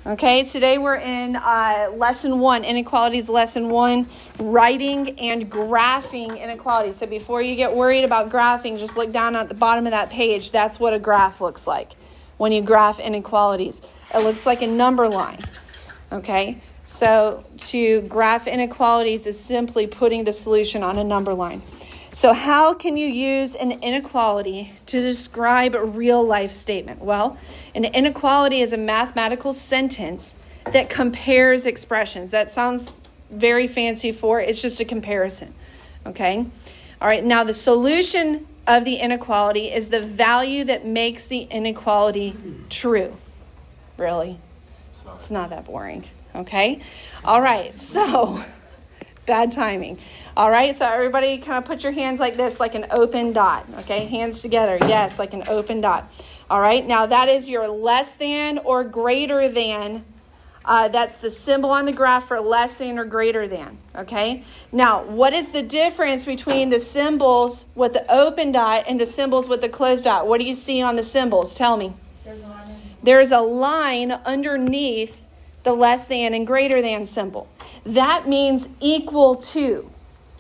Okay, today we're in lesson 1, inequalities lesson 1, writing and graphing inequalities. So before you get worried about graphing, just look down at the bottom of that page. That's what a graph looks like when you graph inequalities. It looks like a number line. Okay, so to graph inequalities is simply putting the solution on a number line. So how can you use an inequality to describe a real life statement? Well, an inequality is a mathematical sentence that compares expressions. That sounds very fancy for it. It's just a comparison. Okay? All right. Now, the solution of the inequality is the value that makes the inequality true. Really? It's not that boring. Okay? All right. So, bad timing. All right, so everybody kind of put your hands like this, like an open dot. Okay, hands together. Yes, like an open dot. All right, now that is your less than or greater than. That's the symbol on the graph for less than or greater than. Okay, now what is the difference between the symbols with the open dot and the symbols with the closed dot? What do you see on the symbols? Tell me. There's a line underneath the less than and greater than symbol. That means equal to.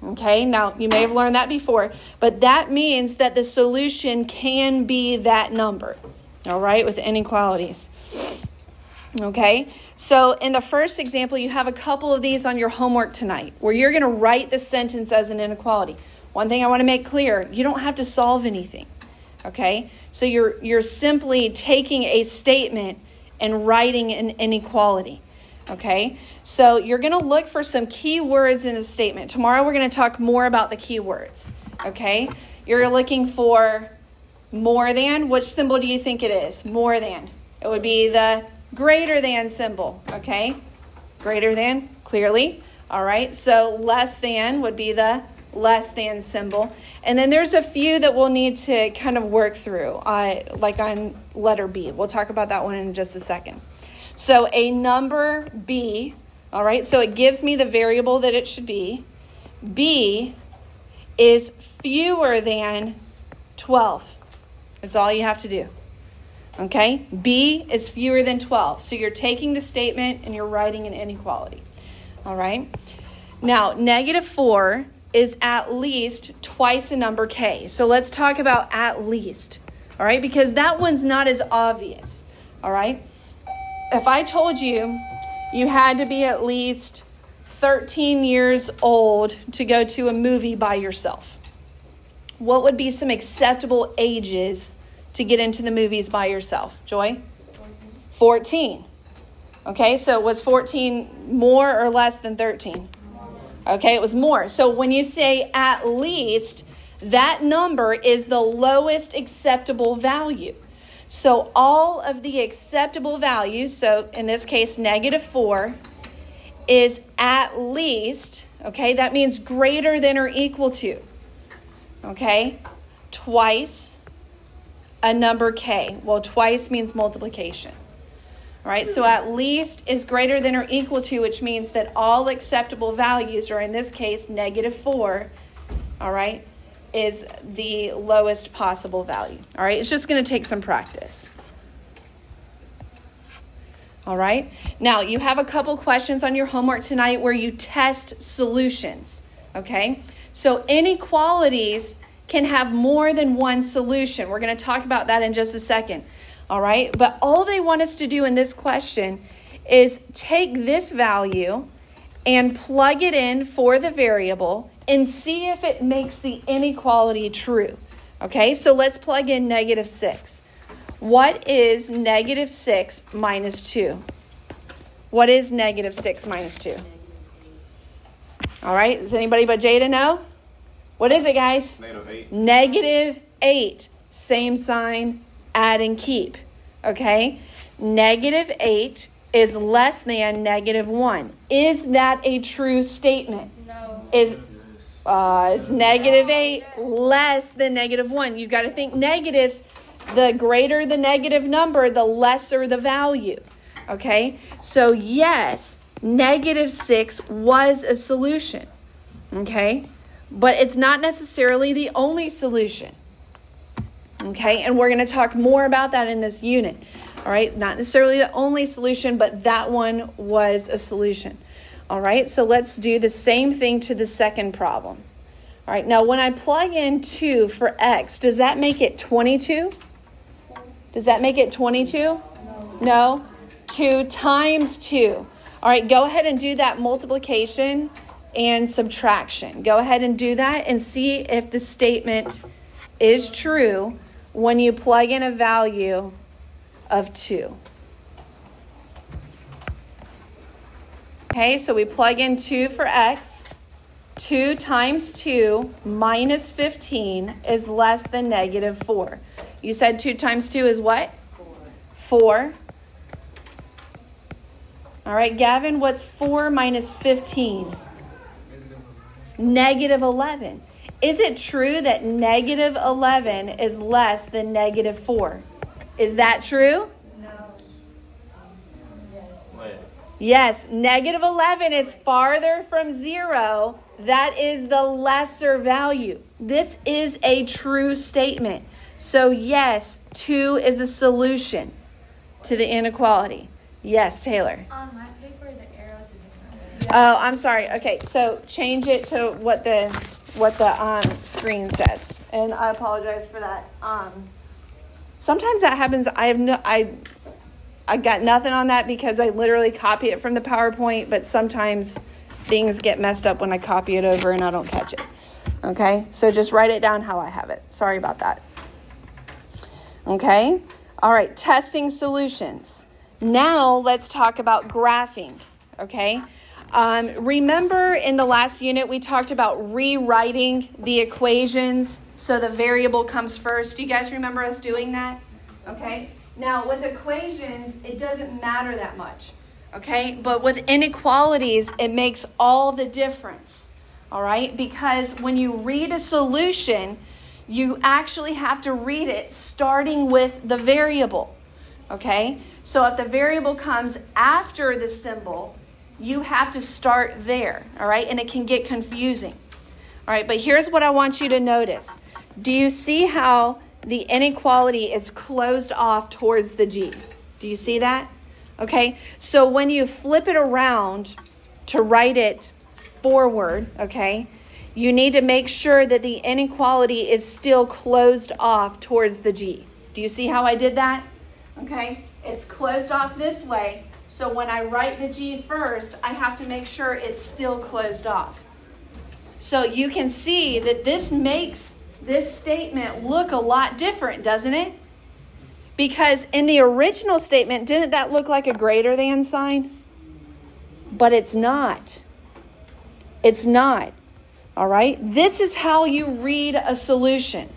Okay, now you may have learned that before, but that means that the solution can be that number. All right, with inequalities. Okay, so in the first example, you have a couple of these on your homework tonight where you're going to write the sentence as an inequality. One thing I want to make clear, you don't have to solve anything. Okay, so you're simply taking a statement and writing an inequality. Okay, so you're going to look for some key words in the statement. Tomorrow we're going to talk more about the key words. Okay, you're looking for more than. Which symbol do you think it is? More than. It would be the greater than symbol. Okay, greater than, clearly. All right, so less than would be the less than symbol. And then there's a few that we'll need to kind of work through, like on letter B. We'll talk about that one in just a second. So a number B, all right, so it gives me the variable that it should be. B is fewer than 12. That's all you have to do. Okay, B is fewer than 12. So you're taking the statement and you're writing an inequality. All right. Now, -4 is at least twice a number K. So let's talk about at least. All right, because that one's not as obvious. All right. If I told you you had to be at least 13 years old to go to a movie by yourself, what would be some acceptable ages to get into the movies by yourself? Joy? 14. Okay, so was 14 more or less than 13? Okay, it was more. So when you say at least, that number is the lowest acceptable value. So all of the acceptable values, so in this case, -4, is at least, okay, that means greater than or equal to, okay, twice a number K. Well, twice means multiplication. All right, so at least is greater than or equal to, which means that all acceptable values, or in this case, -4, all right, is the lowest possible value. All right, it's just going to take some practice. All right, now you have a couple questions on your homework tonight where you test solutions. Okay, so inequalities can have more than one solution. We're going to talk about that in just a second. All right, but all they want us to do in this question is take this value and plug it in for the variable and see if it makes the inequality true. Okay, so let's plug in -6. What is -6 minus 2? What is -6 minus 2? All right, does anybody but Jada know? What is it, guys? -8. -8. Same sign, add and keep. Okay, -8 is less than -1. Is that a true statement? No. Is -8 less than -1? You've got to think negatives. The greater the negative number, the lesser the value. Okay, so yes, -6 was a solution. Okay, but it's not necessarily the only solution. Okay, and we're going to talk more about that in this unit. All right, not necessarily the only solution, but that one was a solution. All right, so let's do the same thing to the second problem. All right, now when I plug in 2 for x, does that make it 22? Does that make it 22? No? 2 times 2. All right, go ahead and do that multiplication and subtraction. Go ahead and do that and see if the statement is true when you plug in a value of 2. Okay, so we plug in 2 for x. 2 times 2 minus 15 is less than negative 4. You said 2 times 2 is what? 4. All right, Gavin, what's 4 minus 15? Negative 11. Is it true that negative 11 is less than negative 4? Is that true? No. Yes, negative 11 is farther from 0. That is the lesser value. This is a true statement. So yes, 2 is a solution to the inequality. Yes, Taylor. On my paper, the arrows are different. Oh, I'm sorry. Okay, so change it to what the screen says. And I apologize for that. Sometimes that happens. I got nothing on that because I literally copy it from the PowerPoint, but sometimes things get messed up when I copy it over and I don't catch it. Okay, so just write it down how I have it. Sorry about that. Okay, all right, testing solutions. Now let's talk about graphing, okay? Remember in the last unit we talked about rewriting the equations so the variable comes first. Do you guys remember us doing that? Okay, now with equations, it doesn't matter that much, okay? But with inequalities, it makes all the difference, all right? Because when you read a solution, you actually have to read it starting with the variable, okay? So if the variable comes after the symbol, you have to start there, all right? And it can get confusing, all right? But here's what I want you to notice. Do you see how the inequality is closed off towards the G? Do you see that? Okay, so when you flip it around to write it forward, okay, you need to make sure that the inequality is still closed off towards the G. Do you see how I did that? Okay, it's closed off this way. So when I write the G first, I have to make sure it's still closed off. So you can see that this makes this statement look a lot different, doesn't it? Because in the original statement, didn't that look like a greater than sign? But it's not. It's not. All right? This is how you read a solution.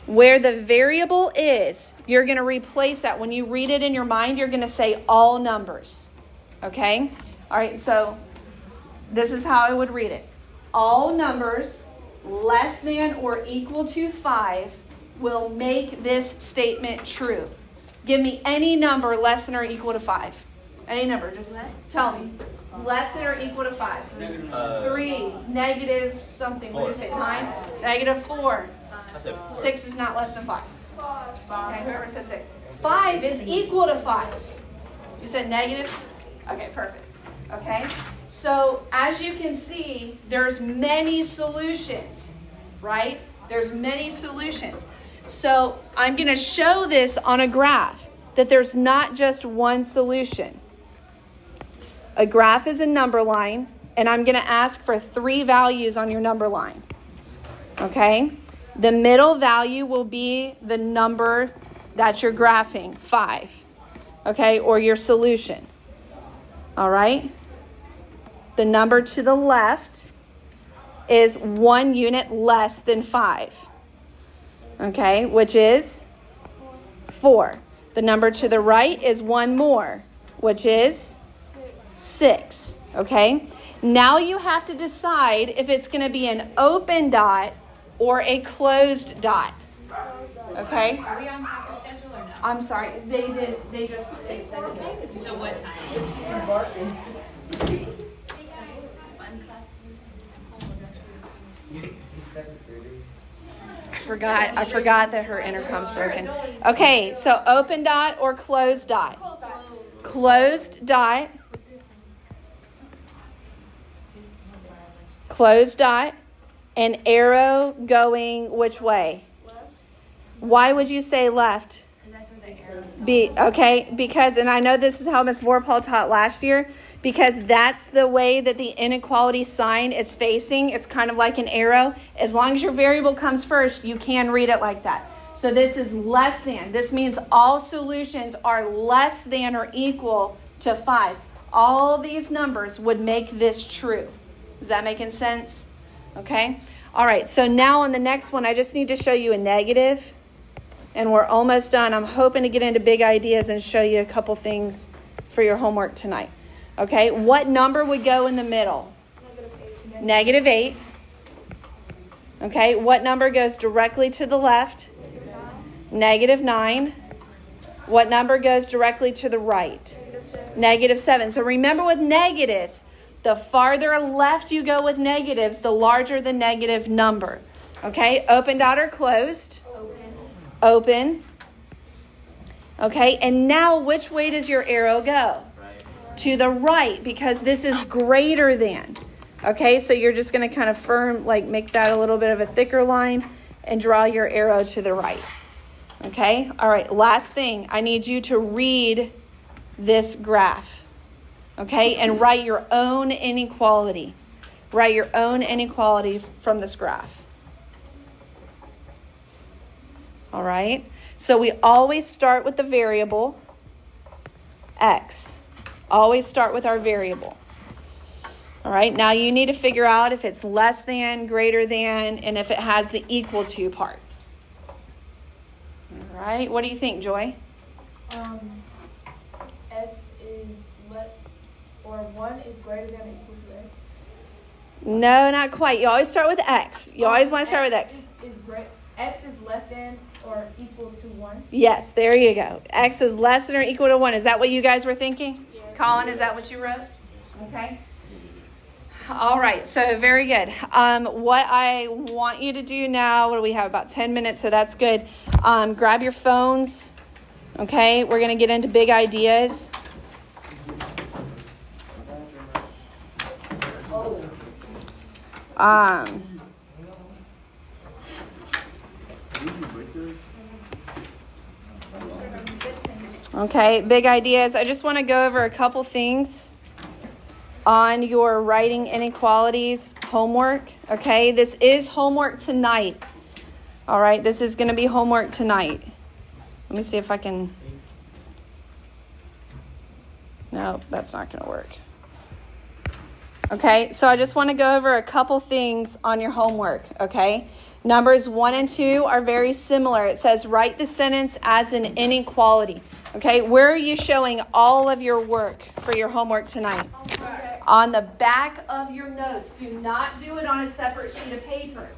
Where the variable is, you're going to replace that. When you read it in your mind, you're going to say all numbers. Okay? All right, so this is how I would read it. All numbers less than or equal to 5 will make this statement true. Give me any number less than or equal to 5. Any number, just tell me. Less than or equal to 5. 3, negative something. What did you say? 9? Negative 4. 6 is not less than 5. Okay, whoever said 6. 5 is equal to 5. You said negative? Okay, perfect. Okay, so as you can see, there's many solutions, right? There's many solutions. So I'm going to show this on a graph, that there's not just one solution. A graph is a number line, and I'm going to ask for 3 values on your number line. Okay? The middle value will be the number that you're graphing, 5. Okay? Or your solution. All right? The number to the left is 1 unit less than 5. Okay? Which is 4. The number to the right is 1 more, which is 6. Okay? Now you have to decide if it's going to be an open dot or a closed dot. Okay? Are we on top of schedule or no? I'm sorry. They just extended it. So what time? forgot that her intercom's broken. Okay, so open dot or closed dot? Closed dot. Closed dot. An arrow going which way? Why would you say left? Because, and I know this is how Ms. Vorpal taught last year, because that's the way that the inequality sign is facing. It's kind of like an arrow. As long as your variable comes first, you can read it like that. So this is less than. This means all solutions are less than or equal to 5. All these numbers would make this true. Is that making sense? Okay. All right. So now on the next one, I just need to show you a negative. And we're almost done. I'm hoping to get into big ideas and show you a couple things for your homework tonight. Okay. What number would go in the middle? Negative 8. Okay. What number goes directly to the left? Negative 9. What number goes directly to the right? Negative 7. So remember with negatives, the farther left you go with negatives, the larger the negative number. Okay, open dot or closed? Open. Okay, and now which way does your arrow go? Right. To the right, because this is greater than. Okay, so you're just going to kind of make that a little bit of a thicker line and draw your arrow to the right. Okay, all right, last thing. I need you to read this graph. Okay, and write your own inequality. Write your own inequality from this graph. All right, so we always start with the variable x. Always start with our variable. All right, now you need to figure out if it's less than, greater than, and if it has the equal to part. All right, what do you think, Joy? X is or 1 is greater than or equal to x? No, not quite. You always start with x. You always want to start with x. X is less than or equal to 1? Yes, there you go. X is less than or equal to 1. Is that what you guys were thinking? Yeah. Colin, is that what you wrote? Okay. All right, so very good. What I want you to do now, what do we have, about 10 minutes, so that's good. Grab your phones, okay? We're going to get into big ideas. Okay, big ideas. I just want to go over a couple things on your writing inequalities homework. Okay, this is homework tonight. All right, this is going to be homework tonight. Let me see if I can. No, that's not going to work. Okay, so I just want to go over a couple things on your homework, okay? Numbers 1 and 2 are very similar. It says write the sentence as an inequality. Okay, where are you showing all of your work for your homework tonight? On the back of your notes. Do not do it on a separate sheet of paper.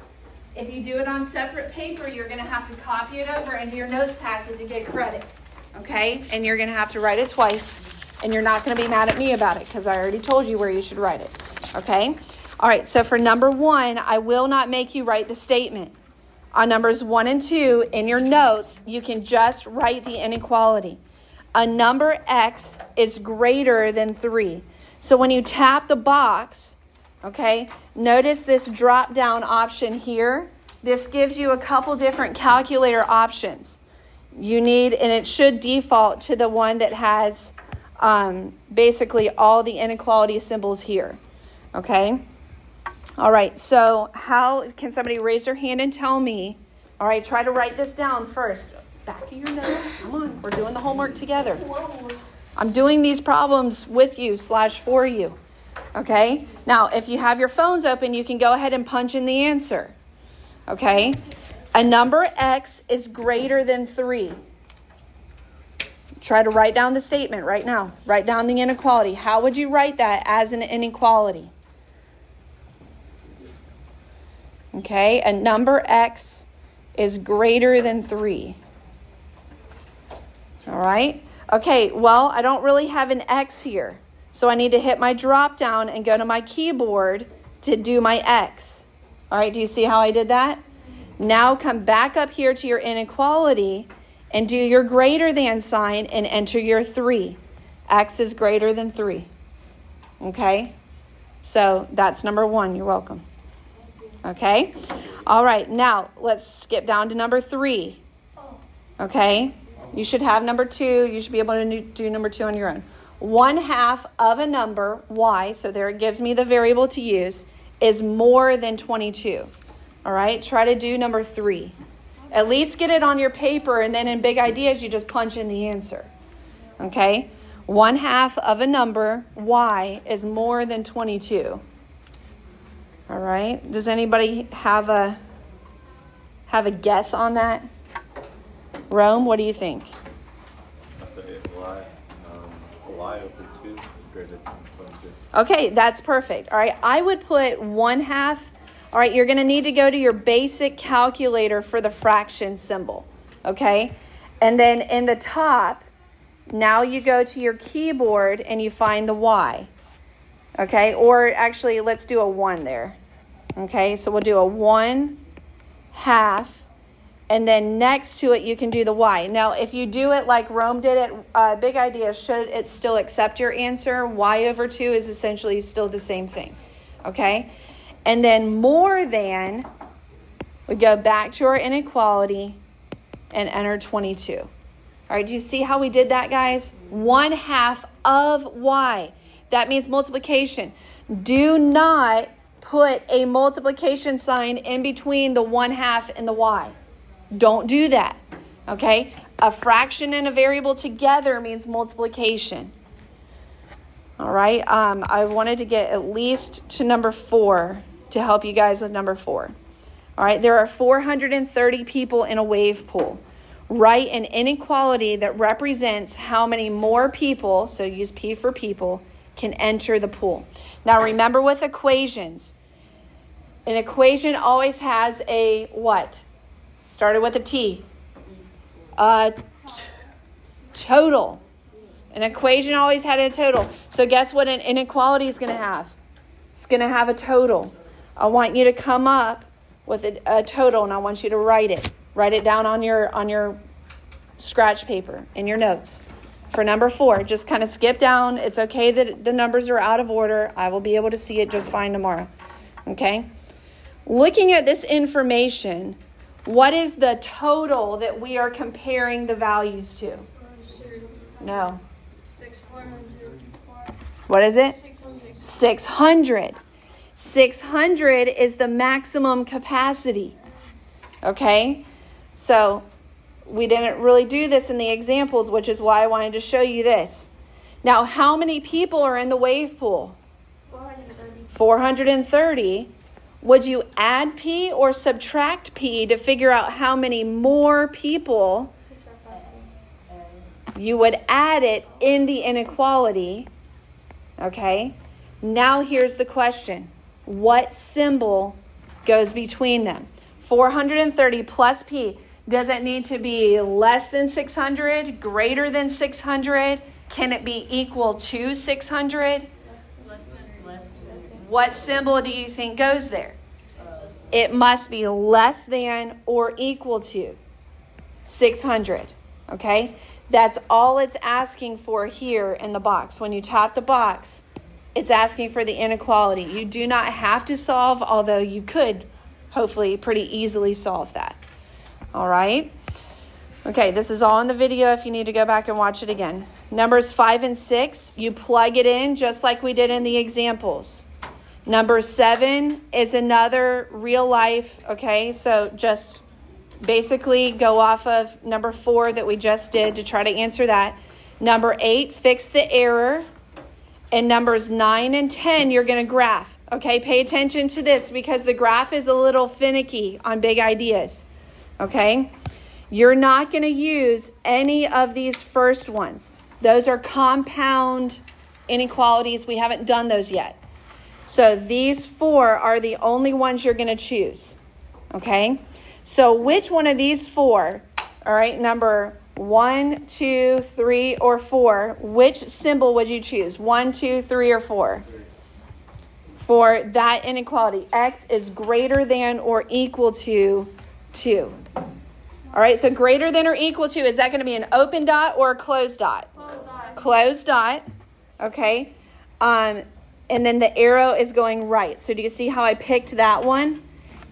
If you do it on separate paper, you're going to have to copy it over into your notes packet to get credit. Okay, and you're going to have to write it twice. And you're not going to be mad at me about it because I already told you where you should write it. Okay? All right, so for number 1, I will not make you write the statement. On numbers 1 and 2, in your notes, you can just write the inequality. A number x is greater than 3. So when you tap the box, okay, notice this drop-down option here. This gives you a couple different calculator options. You need, and it should default to the one that has basically all the inequality symbols here. Okay. All right. So how can somebody raise their hand and tell me? All right. Try to write this down first. Back of your notes. Come on. We're doing the homework together. I'm doing these problems with you / for you. Okay. Now, if you have your phones open, you can go ahead and punch in the answer. Okay. A number x is greater than 3. Try to write down the statement right now. Write down the inequality. How would you write that as an inequality? Okay, a number x is greater than 3. All right. Okay, well, I don't really have an x here. So I need to hit my drop down and go to my keyboard to do my x. All right, do you see how I did that? Now come back up here to your inequality and do your greater than sign and enter your 3. X is greater than 3. Okay? So that's number 1. You're welcome. Okay? All right. Now let's skip down to number 3. Okay? You should have number 2. You should be able to do number 2 on your own. 1/2 of a number, y, so there it gives me the variable to use, is more than 22. All right? Try to do number 3. At least get it on your paper, and then in big ideas, you just punch in the answer. Okay? 1/2 of a number, y, is more than 22. All right? Does anybody have a guess on that? Rome, what do you think? Y over 2 greater than 22. Okay, that's perfect. All right, I would put 1/2. All right, you're going to need to go to your basic calculator for the fraction symbol. Okay, and then in the top, now you go to your keyboard and you find the y. Okay, or actually, let's do a 1 there. Okay, so we'll do a 1/2. And then next to it, you can do the y. Now, if you do it like Rome did it, big idea, should it still accept your answer? Y over 2 is essentially still the same thing. Okay? And then more than, we go back to our inequality and enter 22. All right, do you see how we did that, guys? 1/2 of y. That means multiplication. Do not put a multiplication sign in between the 1/2 and the y. Don't do that, okay? A fraction and a variable together means multiplication. All right, I wanted to get at least to number 4 to help you guys with number 4. All right, there are 430 people in a wave pool. Write an inequality that represents how many more people, so use P for people, can enter the pool. Now remember with equations, an equation always has a what? Started with a T. Total. An equation always had a total. So guess what an inequality is going to have? It's going to have a total. I want you to come up with a total, and I want you to write it. Write it down on your scratch paper in your notes. For number 4, just kind of skip down. It's okay that the numbers are out of order. I will be able to see it just fine tomorrow. Okay? Looking at this information, what is the total that we are comparing the values to? No. 600. What is it? 600. 600 is the maximum capacity. Okay? So we didn't really do this in the examples, which is why I wanted to show you this. Now, how many people are in the wave pool? 430. Would you add P or subtract P to figure out how many more people? You would add it in the inequality. Okay? Now here's the question. What symbol goes between them? 430 plus P. Does it need to be less than 600? Greater than 600? Can it be equal to 600? What symbol do you think goes there? It must be less than or equal to 600. Okay? That's all it's asking for here in the box. When you tap the box, it's asking for the inequality. You do not have to solve, although you could hopefully pretty easily solve that. All right? Okay, this is all in the video if you need to go back and watch it again. Numbers 5 and 6, you plug it in just like we did in the examples. Number 7 is another real life, okay? So just basically go off of number 4 that we just did to try to answer that. Number 8, fix the error. And numbers 9 and 10, you're going to graph. Okay, pay attention to this because the graph is a little finicky on big ideas. Okay, you're not going to use any of these first ones. Those are compound inequalities. We haven't done those yet. So these 4 are the only ones you're going to choose. Okay, so which one of these 4, all right, number 1, 2, 3, or 4, which symbol would you choose? 1, 2, 3, or 4? For that inequality, x is greater than or equal to 2. All right, so greater than or equal to, is that going to be an open dot or a closed dot? Closed dot. Closed dot, okay. And then the arrow is going right. So do you see how I picked that one?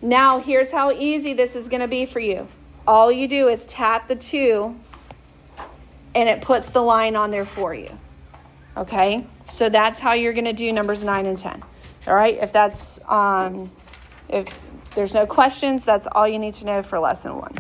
Now, here's how easy this is going to be for you. All you do is tap the 2, and it puts the line on there for you. Okay? So that's how you're going to do numbers 9 and 10. All right? If that's if there's no questions, that's all you need to know for lesson 1.